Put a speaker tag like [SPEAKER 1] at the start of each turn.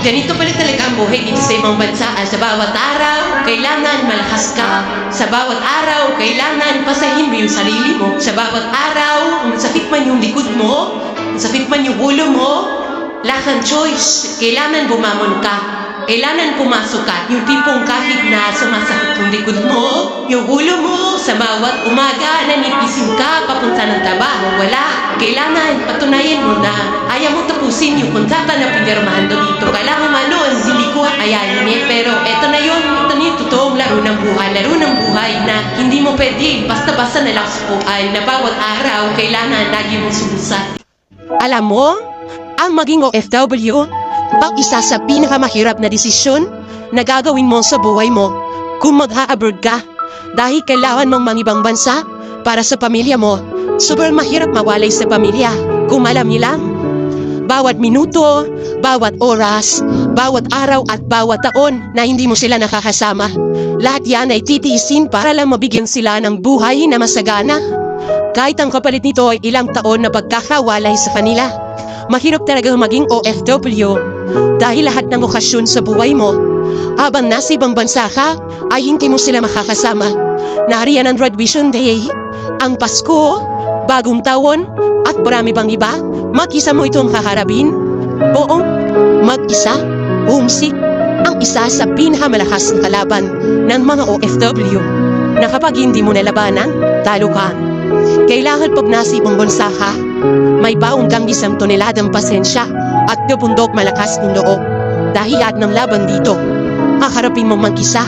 [SPEAKER 1] Ganito pala talaga ang buhay dito sa ibang bansa. Sa bawat araw, kailangan malakas ka. Sa bawat araw, kailangan pasahin mo yung sarili mo. Sa bawat araw, kung masakit man yung likod mo, masakit man yung ulo mo, wala kang choice. Kailangan bumamon ka. Kailangan pumasok ka. Yung tipong kahit na sumasakit yung likod mo, yung ulo mo, sa bawat umaga, nanipisin ka, papunta ng trabaho. Wala. Kailangan patunayan mo na ayaw mo tapusin yung kontrata na pinirmahan do dito. Kailangan manon, hindi ko ayayin eh. Pero eto na yun, ito na yung totoong laro ng buhay. Laro ng buhay na hindi mo pwede basta-basta na lang sukuan na bawat araw, kailangan lagi mong sumusan. Alam mo, ang maging OFW, ang isa sa pinakamahirap na desisyon na gagawin mo sa buhay mo kung mag-ha-abroad ka. Dahil kailangan mong mangibang bansa para sa pamilya mo. Super mahirap mawalay sa pamilya kung alam nilang bawat minuto, bawat oras, bawat araw at bawat taon na hindi mo sila nakakasama. Lahat yan ay titiisin para lang mabigyan sila ng buhay na masagana. Kahit ang kapalit nito ay ilang taon na pagkakawalay sa kanila. Mahirap talagang maging OFW dahil lahat ng okasyon sa buhay mo, habang nasa ibang bansa ka, ay hindi mo sila makakasama. Nariyan ang graduation day, ang Pasko, bagong taon, at marami bang iba. Mag-isa mo itong haharapin? Oo, mag-isa, homesick, ang isa sa pinakamalakas na kalaban ng mga OFW na kapag hindi mo nalabanan, talo ka. Kailangan pag nasa ibang bansa ka, may baong kang 1 toneladang pasensya at bundok malakas ng loob. Dahil lahat ng laban dito, haharapin mo mag-isa.